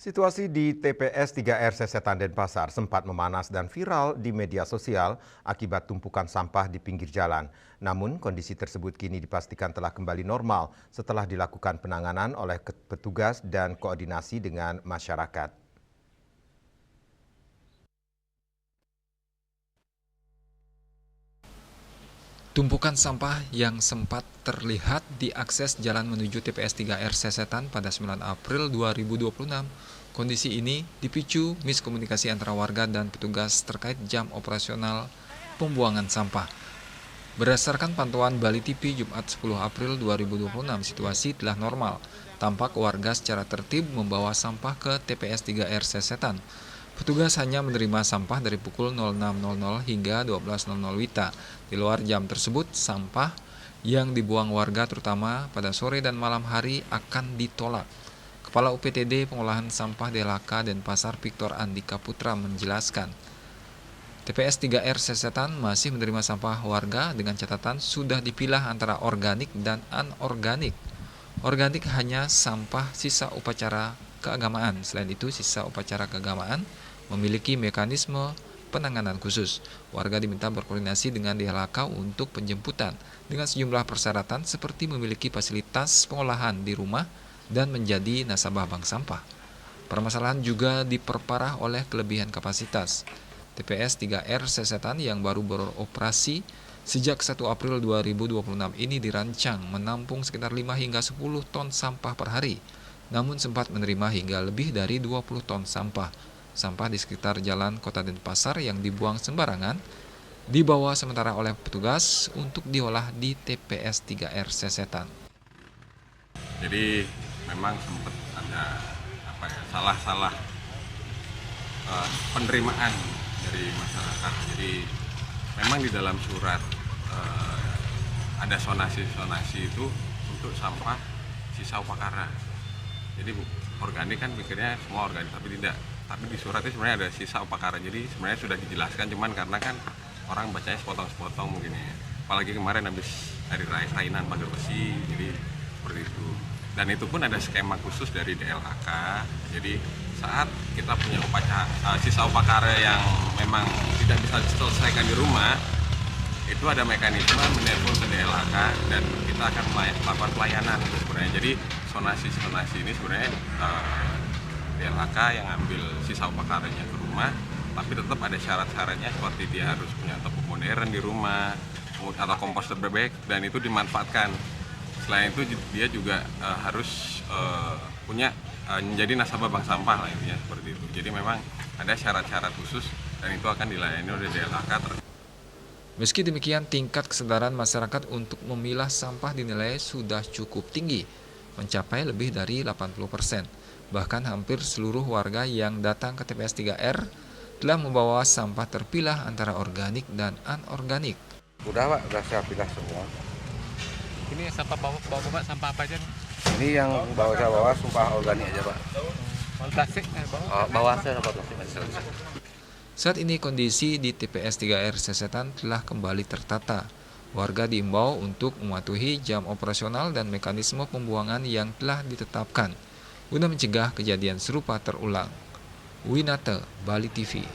Situasi di TPS 3R Sesetan Denpasar sempat memanas dan viral di media sosial akibat tumpukan sampah di pinggir jalan. Namun kondisi tersebut kini dipastikan telah kembali normal setelah dilakukan penanganan oleh petugas dan koordinasi dengan masyarakat. Tumpukan sampah yang sempat terlihat di akses jalan menuju TPS 3R Sesetan pada 9 April 2026. Kondisi ini dipicu miskomunikasi antara warga dan petugas terkait jam operasional pembuangan sampah. Berdasarkan pantauan Bali TV Jumat 10 April 2026, situasi telah normal. Tampak warga secara tertib membawa sampah ke TPS 3R Sesetan. Petugas hanya menerima sampah dari pukul 06.00 hingga 12.00 WITA. Di luar jam tersebut, sampah yang dibuang warga terutama pada sore dan malam hari akan ditolak. Kepala UPTD Pengolahan Sampah DLHK Denpasar Victor Andika Putra menjelaskan, TPS 3R Sesetan masih menerima sampah warga dengan catatan sudah dipilah antara organik dan anorganik. Organik hanya sampah sisa upacara keagamaan. Selain itu, sisa upacara keagamaan memiliki mekanisme penanganan khusus. Warga diminta berkoordinasi dengan DLHK untuk penjemputan dengan sejumlah persyaratan seperti memiliki fasilitas pengolahan di rumah dan menjadi nasabah bank sampah. Permasalahan juga diperparah oleh kelebihan kapasitas. TPS 3R Sesetan yang baru beroperasi sejak 1 April 2026 ini dirancang menampung sekitar 5 hingga 10 ton sampah per hari, namun sempat menerima hingga lebih dari 20 ton sampah. Sampah di sekitar jalan Kota Denpasar yang dibuang sembarangan dibawa sementara oleh petugas untuk diolah di TPS 3R Sesetan. Jadi memang sempat ada salah penerimaan dari masyarakat. Jadi memang di dalam surat ada sonasi itu untuk sampah sisa upakara. Jadi organik kan pikirnya semua organik, tapi tidak. Tapi di suratnya sebenarnya ada sisa upakara. Jadi sebenarnya sudah dijelaskan, cuman karena kan orang bacanya sepotong-sepotong mungkin ya. Apalagi kemarin habis hari rainan pagar besi, jadi seperti itu. Dan itu pun ada skema khusus dari DLHK. Jadi saat kita punya sisa upakara yang memang tidak bisa diselesaikan di rumah, itu ada mekanisme menelpon ke DLHK dan kita akan melakukan pelayanan sebenarnya. Jadi sonasi ini sebenarnya DLHK yang ambil sisa upakaranya ke rumah, tapi tetap ada syarat-syaratnya seperti dia harus punya tepung modern di rumah atau komposter bebek, dan itu dimanfaatkan. Selain itu dia juga harus punya menjadi nasabah bank sampah lah intinya seperti itu. Jadi memang ada syarat-syarat khusus dan itu akan dilayani oleh DLHK. Meski demikian, tingkat kesadaran masyarakat untuk memilah sampah dinilai sudah cukup tinggi, mencapai lebih dari 80%. Bahkan hampir seluruh warga yang datang ke TPS 3R telah membawa sampah terpilah antara organik dan anorganik. Udah Pak, udah saya pilah semua. Ini sampah bawa Bapak sampah apa aja nih? Ini yang saya bawa sampah organik aja Pak. Plastik Bawa saya sampah plastik aja. Saat ini kondisi di TPS 3R Sesetan telah kembali tertata. Warga diimbau untuk mematuhi jam operasional dan mekanisme pembuangan yang telah ditetapkan guna mencegah kejadian serupa terulang. Winata, Bali TV.